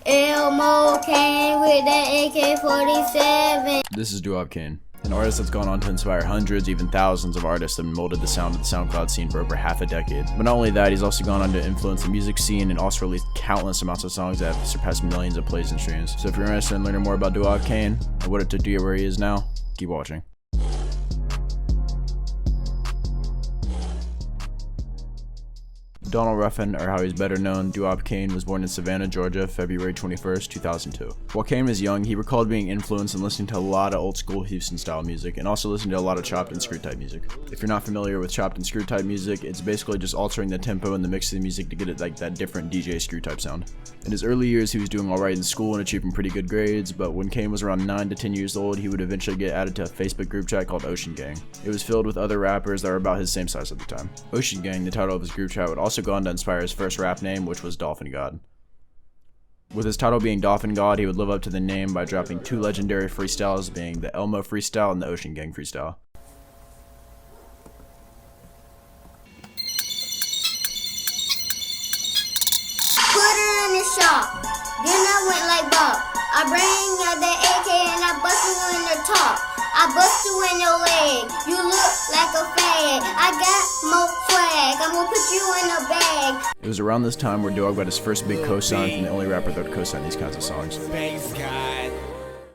Elmo Kane with that AK-47. This is Duwap Kaine, an artist that's gone on to inspire hundreds, even thousands of artists and molded the sound of the SoundCloud scene for over half a decade. But not only that, he's also gone on to influence the music scene and also released countless amounts of songs that have surpassed millions of plays and streams. So if you're interested in learning more about Duwap Kaine and what it took to get where he is now, keep watching. Donald Ruffin, or how he's better known, Duwap Kaine, was born in Savannah, Georgia, February 21st, 2002. While Kaine was young, he recalled being influenced and listening to a lot of old school Houston-style music, and also listening to a lot of chopped and screw type music. If you're not familiar with chopped and screw type music, it's basically just altering the tempo and the mix of the music to get it like that different DJ screw type sound. In his early years, he was doing alright in school and achieving pretty good grades, but when Kaine was around 9 to 10 years old, he would eventually get added to a Facebook group chat called Ocean Gang. It was filled with other rappers that were about his same size at the time. Ocean Gang, the title of his group chat, would also go on to inspire his first rap name, which was Dolphin God. With his title being Dolphin God, he would live up to the name by dropping two legendary freestyles, being the Elmo freestyle and the Ocean Gang freestyle. Put her in the shop, then I went like Bob. I bring out the AK and I bust you in the top. I bust you in your leg, you look like a fag. I got more swag, I'm gonna put you in a bag. It was around this time where Duwap got his first big cosign from the only rapper that would cosign these kinds of songs.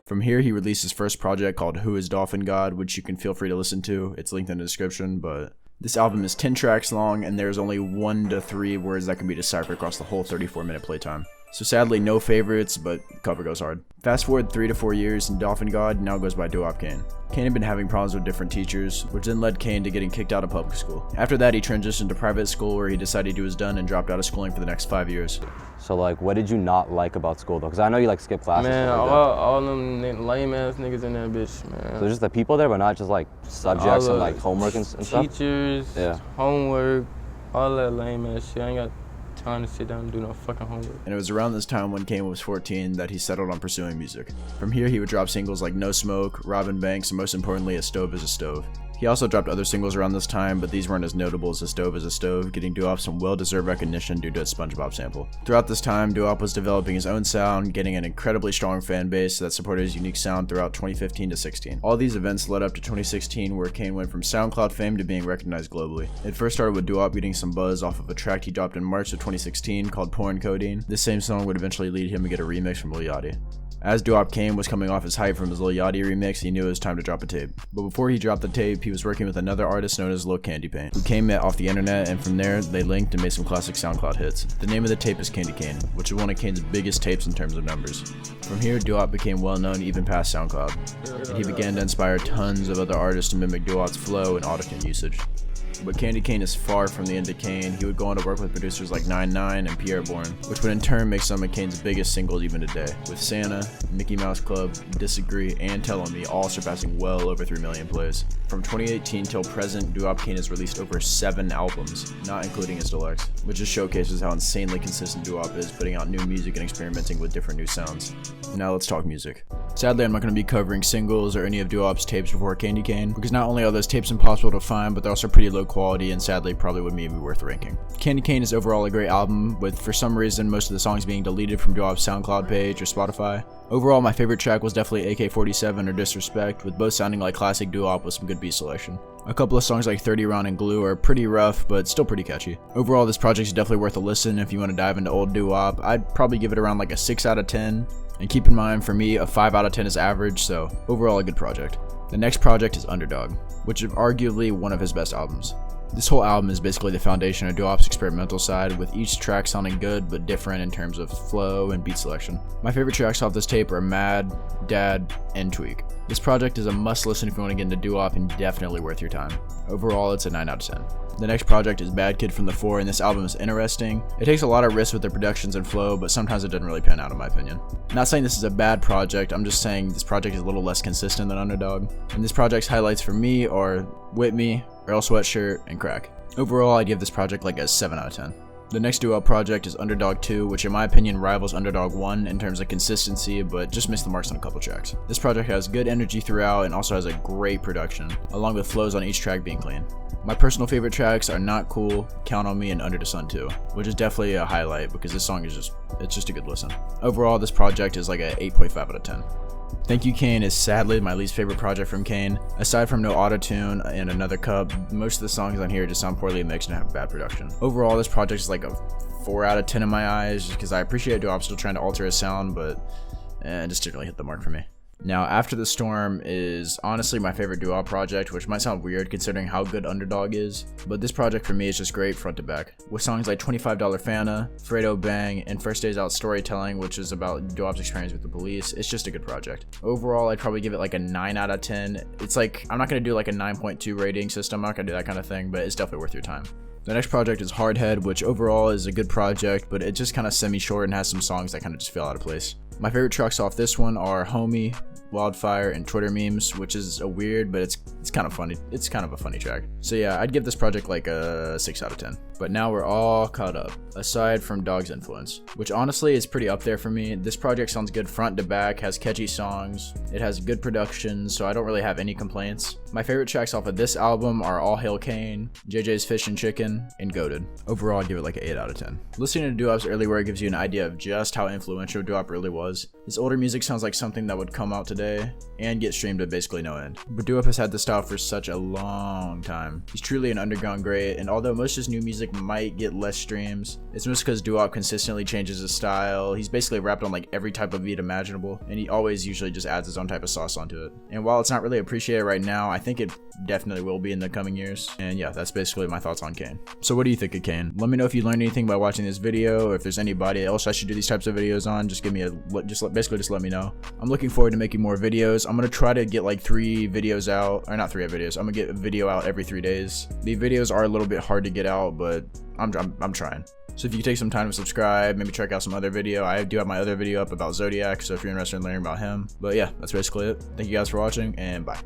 From here, he released his first project called Who Is Dolphin God, which you can feel free to listen to. It's linked in the description, but this album is 10 tracks long, and there's only 1 to 3 words that can be deciphered across the whole 34-minute playtime. So sadly, no favorites, but cover goes hard. Fast forward 3 to 4 years, and Dolphin God now goes by Duwap Kaine. Kaine had been having problems with different teachers, which then led Kaine to getting kicked out of public school. After that, he transitioned to private school, where he decided he was done and dropped out of schooling for the next 5 years. So like, what did you not like about school though? Because I know you like skip classes. Man, like all them lame ass niggas in that bitch, man. So just the people there, but not just like subjects and like homework and stuff? Teachers, yeah. Homework, all that lame ass shit. I ain't got time to sit down and do no fucking homework. And it was around this time when Kaine was 14 that he settled on pursuing music. From here, he would drop singles like No Smoke, Robbin' Banks, and most importantly, A Stove is a Stove. He also dropped other singles around this time, but these weren't as notable as A Stove is a Stove, getting Duwap some well-deserved recognition due to its SpongeBob sample. Throughout this time, Duwap was developing his own sound, getting an incredibly strong fan base that supported his unique sound throughout 2015 to 16. All these events led up to 2016, where Kaine went from SoundCloud fame to being recognized globally. It first started with Duwap getting some buzz off of a track he dropped in March of 2016 called Porn Codeine. This same song would eventually lead him to get a remix from Lil Yachty. As Duwap Kaine was coming off his hype from his Lil Yachty remix, he knew it was time to drop a tape. But before he dropped the tape, he was working with another artist known as Lil Candy Paint, who Kaine met off the internet, and from there, they linked and made some classic SoundCloud hits. The name of the tape is Candy Cane, which is one of Kaine's biggest tapes in terms of numbers. From here, Duwap became well known even past SoundCloud, and he began to inspire tons of other artists to mimic Duwap's flow and autotune usage. But Candy Cane is far from the end of Kaine. He would go on to work with producers like 9-9 and Pierre Bourne, which would in turn make some of Kaine's biggest singles even today, with Santa, Mickey Mouse Club, Disagree, and Tell On Me all surpassing well over 3 million plays. From 2018 till present, Duwap Kaine has released over 7 albums, not including his deluxe, which just showcases how insanely consistent Duwap is, putting out new music and experimenting with different new sounds. Now let's talk music. Sadly, I'm not going to be covering singles or any of Duwap's tapes before Candy Cane, because not only are those tapes impossible to find, but they're also pretty low quality and sadly probably wouldn't even be worth ranking. Candy Cane is overall a great album, with for some reason most of the songs being deleted from Duwap's SoundCloud page or Spotify. Overall, my favorite track was definitely AK-47 or Disrespect, with both sounding like classic Duwap with some good beat selection. A couple of songs like 30 Round and Glue are pretty rough, but still pretty catchy. Overall, this project is definitely worth a listen if you want to dive into old Duwap. I'd probably give it around like a 6 out of 10. And keep in mind, for me, a 5 out of 10 is average, so overall a good project. The next project is Underdog, which is arguably one of his best albums. This whole album is basically the foundation of Duwap's experimental side, with each track sounding good but different in terms of flow and beat selection. My favorite tracks off this tape are Mad, Dad, and Tweak. This project is a must listen if you want to get into Duwap and definitely worth your time. Overall, it's a 9 out of 10. The next project is Bad Kid from the 4, and this album is interesting. It takes a lot of risks with the productions and flow, but sometimes it doesn't really pan out in my opinion. Not saying this is a bad project, I'm just saying this project is a little less consistent than Underdog. And this project's highlights for me are Whip Me, Earl Sweatshirt, and Crack. Overall, I'd give this project like a 7 out of 10. The next Duwap project is Underdog 2, which in my opinion rivals Underdog 1 in terms of consistency, but just missed the marks on a couple tracks. This project has good energy throughout and also has a great production, along with flows on each track being clean. My personal favorite tracks are Not Cool, Count on Me, and Under the Sun 2, which is definitely a highlight because this song is just a good listen. Overall, this project is like a 8.5 out of 10. Thank You Kaine is sadly my least favorite project from Kaine. Aside from no auto-tune and Another Cup, most of the songs on here just sound poorly mixed and have bad production. Overall, this project is like a 4 out of 10 in my eyes, just because I appreciate Duwap still trying to alter his sound, but it just didn't really hit the mark for me. Now, After the Storm is honestly my favorite Duwap project, which might sound weird considering how good Underdog is, but this project for me is just great front to back. With songs like $25 Fanta, Fredo Bang, and First Days Out Storytelling, which is about Duwap's experience with the police, it's just a good project. Overall, I'd probably give it like a 9 out of 10. It's like, I'm not going to do like a 9.2 rating system, I'm not going to do that kind of thing, but it's definitely worth your time. The next project is Hardhead, which overall is a good project, but it just kind of semi-short and has some songs that kind of just feel out of place. My favorite tracks off this one are Homie, Wildfire, and Twitter Memes, which is a weird, but it's kind of funny. It's kind of a funny track. So yeah, I'd give this project like a 6 out of 10. But now we're all caught up, aside from Dog's Influence, which honestly is pretty up there for me. This project sounds good front to back, has catchy songs, it has good production, so I don't really have any complaints. My favorite tracks off of this album are All Hail Kaine, JJ's Fish and Chicken, and Goated. Overall, I'd give it like an 8 out of 10. Listening to Duwap's early work gives you an idea of just how influential Duwap really was. His older music sounds like something that would come out today and get streamed at basically no end. But Duwap has had this style for such a long time. He's truly an underground great, and although most of his new music might get less streams, it's just because Duwap consistently changes his style. He's basically rapped on like every type of beat imaginable, and he always usually just adds his own type of sauce onto it. And while it's not really appreciated right now, I think it definitely will be in the coming years. And yeah, that's basically my thoughts on Kaine. So what do you think of Kaine? Let me know if you learned anything by watching this video, or if there's anybody else I should do these types of videos on. Just give me basically just let me know. I'm looking forward to making more videos. I'm gonna try to get like 3 videos out, or not 3 videos. I'm gonna get a video out every 3 days. The videos are a little bit hard to get out, but I'm trying. So if you could take some time to subscribe, maybe check out some other video. I do have my other video up about Zodiac, so if you're interested in learning about him. But yeah, that's basically it. Thank you guys for watching, and bye.